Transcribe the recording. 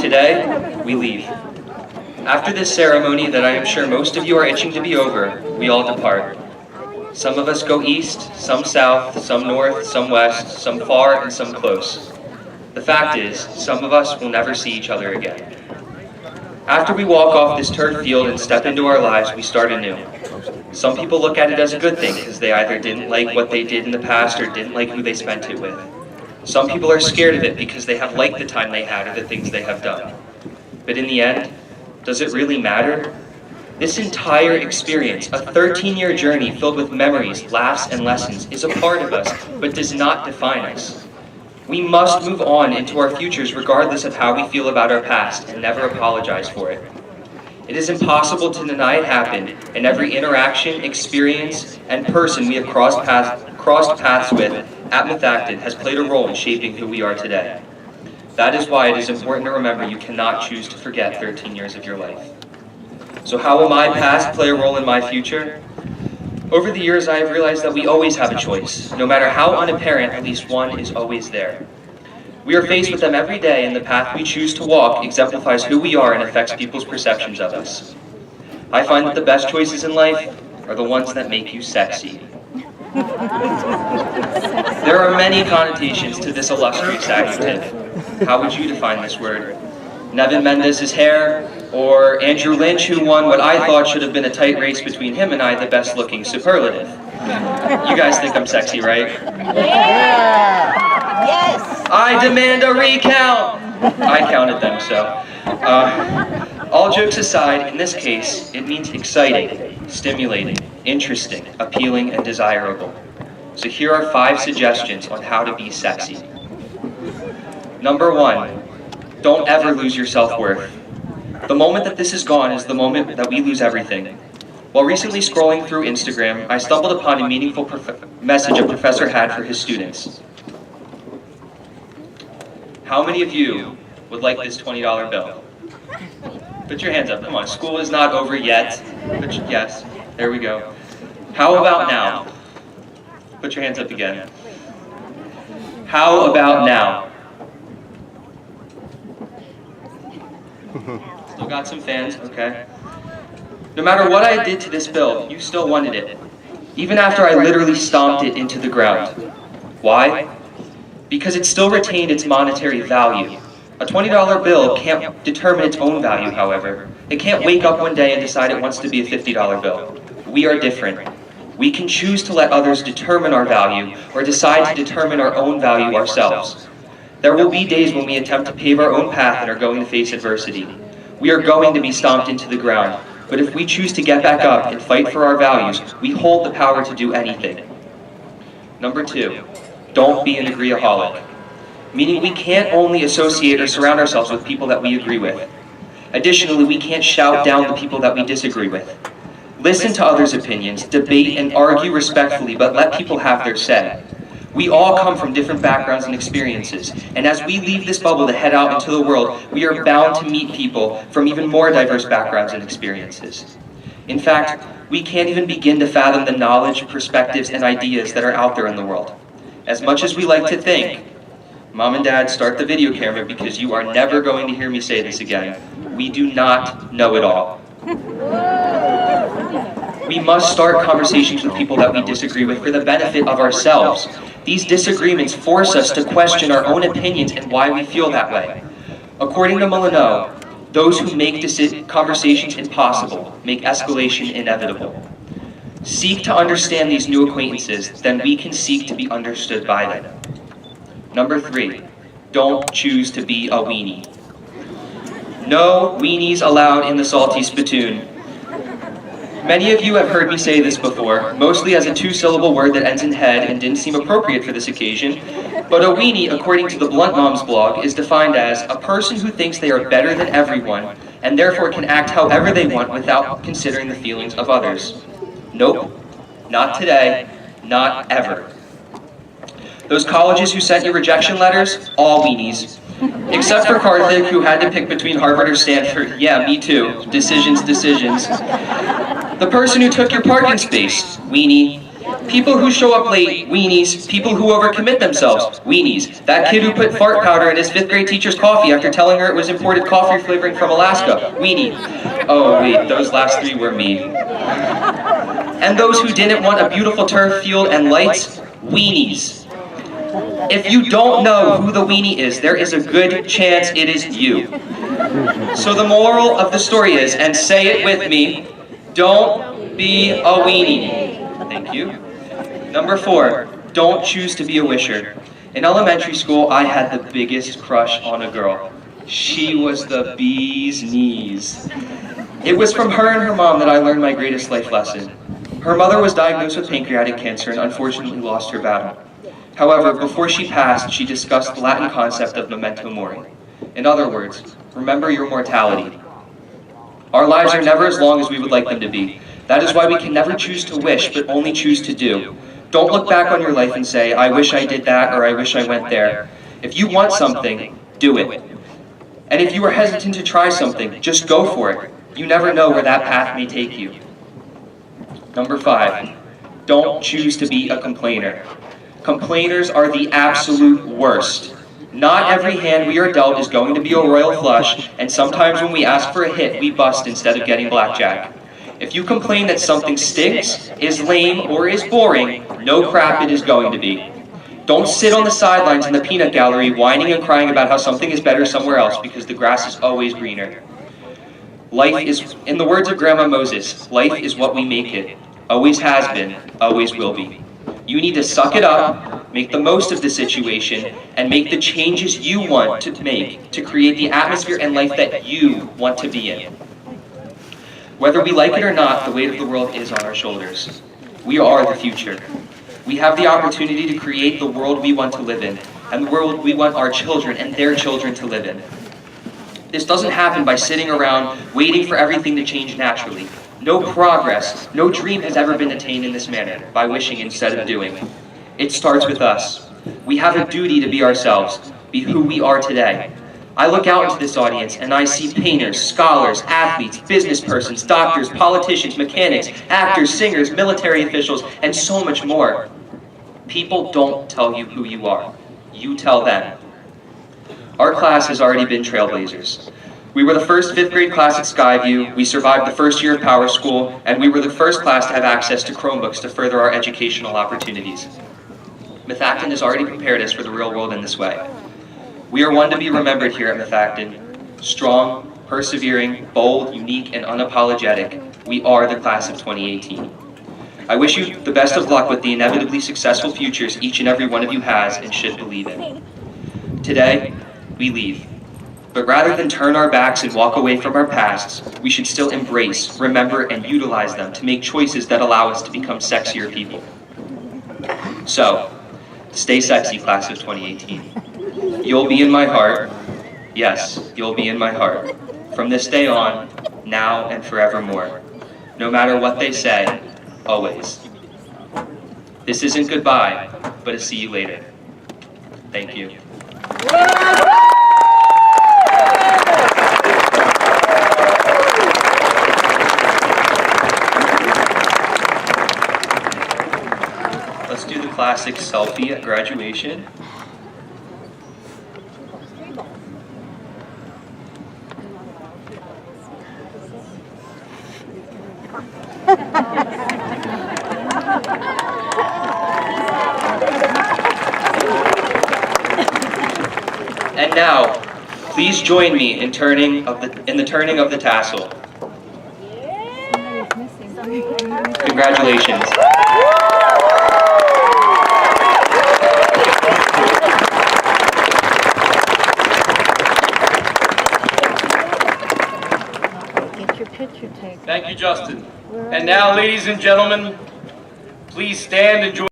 Today, we leave. After this ceremony that I am sure most of you are itching to be over, we all depart. Some of us go east, some south, some north, some west, some far, and some close. The fact is, some of us will never see each other again. After we walk off this turf field and step into our lives, we start anew. Some people look at it as a good thing because they either didn't like what they did in the past or didn't like who they spent it with. Some people are scared of it because they have liked the time they had or the things they have done. But in the end, does it really matter? This entire experience, a 13-year journey filled with memories, laughs, and lessons, is a part of us, but does not define us. We must move on into our futures regardless of how we feel about our past and never apologize for it. It is impossible to deny it happened, and every interaction, experience, and person we have crossed paths with at Methacton has played a role in shaping who we are today. That is why it is important to remember you cannot choose to forget 13 years of your life. So how will my past play a role in my future? Over the years, I have realized that we always have a choice. No matter how unapparent, at least one is always there. We are faced with them every day, and the path we choose to walk exemplifies who we are and affects people's perceptions of us. I find that the best choices in life are the ones that make you sexy. There are many connotations to this illustrious adjective. How would you define this word? Nevin Mendez's hair, or Andrew Lynch, who won what I thought should have been a tight race between him and I, the best-looking superlative. You guys think I'm sexy, right? Yeah! Yes! I demand a recount! I counted them, so. All jokes aside, in this case, it means exciting, stimulating, interesting, appealing, and desirable. So here are 5 suggestions on how to be sexy. Number 1, don't ever lose your self-worth. The moment that this is gone is the moment that we lose everything. While recently scrolling through Instagram, I stumbled upon a meaningful message a professor had for his students. How many of you would like this $20 bill? Put your hands up, come on, school is not over yet. Yes, there we go. How about now? Put your hands up again. How about now? Still got some fans, okay. No matter what I did to this bill, you still wanted it. Even after I literally stomped it into the ground. Why? Because it still retained its monetary value. A $20 bill can't determine its own value, however. It can't wake up one day and decide it wants to be a $50 bill. We are different. We can choose to let others determine our value, or decide to determine our own value ourselves. There will be days when we attempt to pave our own path and are going to face adversity. We are going to be stomped into the ground, but if we choose to get back up and fight for our values, we hold the power to do anything. Number 2, don't be an agreeaholic. Meaning we can't only associate or surround ourselves with people that we agree with. Additionally, we can't shout down the people that we disagree with. Listen to others' opinions, debate and argue respectfully, but let people have their say. We all come from different backgrounds and experiences, and as we leave this bubble to head out into the world, we are bound to meet people from even more diverse backgrounds and experiences. In fact, we can't even begin to fathom the knowledge, perspectives, and ideas that are out there in the world. As much as we like to think, Mom and Dad, start the video camera because you are never going to hear me say this again. We do not know it all. We must start conversations with people that we disagree with for the benefit of ourselves. These disagreements force us to question our own opinions and why we feel that way. According to Milano, those who make conversations impossible make escalation inevitable. Seek to understand these new acquaintances, then we can seek to be understood by them. Number 3, don't choose to be a weenie. No weenies allowed in the salty spittoon. Many of you have heard me say this before, mostly as a two-syllable word that ends in head and didn't seem appropriate for this occasion, but a weenie, according to the Blunt Moms blog, is defined as a person who thinks they are better than everyone and therefore can act however they want without considering the feelings of others. Nope, not today, not ever. Those colleges who sent you rejection letters, all weenies. Except for Karthik, who had to pick between Harvard or Stanford. Yeah, me too. Decisions, decisions. The person who took your parking space, weenie. People who show up late, weenies. People who overcommit themselves, weenies. That kid who put fart powder in his 5th grade teacher's coffee after telling her it was imported coffee flavoring from Alaska, weenie. Oh wait, those last 3 were me. And those who didn't want a beautiful turf field and lights, weenies. If you don't know who the weenie is, there is a good chance it is you. So the moral of the story is, and say it with me, don't be a weenie. Thank you. Number 4, don't choose to be a wisher. In elementary school, I had the biggest crush on a girl. She was the bee's knees. It was from her and her mom that I learned my greatest life lesson. Her mother was diagnosed with pancreatic cancer and unfortunately lost her battle. However, before she passed, she discussed the Latin concept of memento mori. In other words, remember your mortality. Our lives are never as long as we would like them to be. That is why we can never choose to wish, but only choose to do. Don't look back on your life and say, I wish I did that, or I wish I went there. If you want something, do it. And if you are hesitant to try something, just go for it. You never know where that path may take you. Number 5, don't choose to be a complainer. Complainers are the absolute worst. Not every hand we are dealt is going to be a royal flush, and sometimes when we ask for a hit, we bust instead of getting blackjack. If you complain that something stinks, is lame, or is boring, no crap it is going to be. Don't sit on the sidelines in the peanut gallery whining and crying about how something is better somewhere else because the grass is always greener. Life is, in the words of Grandma Moses, life is what we make it. Always has been, always will be. You need to suck it up, make the most of the situation, and make the changes you want to make to create the atmosphere and life that you want to be in. Whether we like it or not, the weight of the world is on our shoulders. We are the future. We have the opportunity to create the world we want to live in, and the world we want our children and their children to live in. This doesn't happen by sitting around waiting for everything to change naturally. No progress, no dream has ever been attained in this manner, by wishing instead of doing. It starts with us. We have a duty to be ourselves, be who we are today. I look out into this audience and I see painters, scholars, athletes, business persons, doctors, politicians, mechanics, actors, singers, military officials, and so much more. People don't tell you who you are. You tell them. Our class has already been trailblazers. We were the first 5th grade class at Skyview, we survived the first year of Power School, and we were the first class to have access to Chromebooks to further our educational opportunities. Methacton has already prepared us for the real world in this way. We are one to be remembered here at Methacton. Strong, persevering, bold, unique, and unapologetic, we are the class of 2018. I wish you the best of luck with the inevitably successful futures each and every one of you has and should believe in. Today, we leave. But rather than turn our backs and walk away from our pasts, we should still embrace, remember, and utilize them to make choices that allow us to become sexier people. So, stay sexy, class of 2018. You'll be in my heart. Yes, you'll be in my heart. From this day on, now and forevermore. No matter what they say, always. This isn't goodbye, but a see you later. Thank you. Let's do the classic selfie at graduation. And now, please join me in the turning of the tassel. Congratulations. Get your picture taken. Thank you, Justin. And now, ladies and gentlemen, please stand and join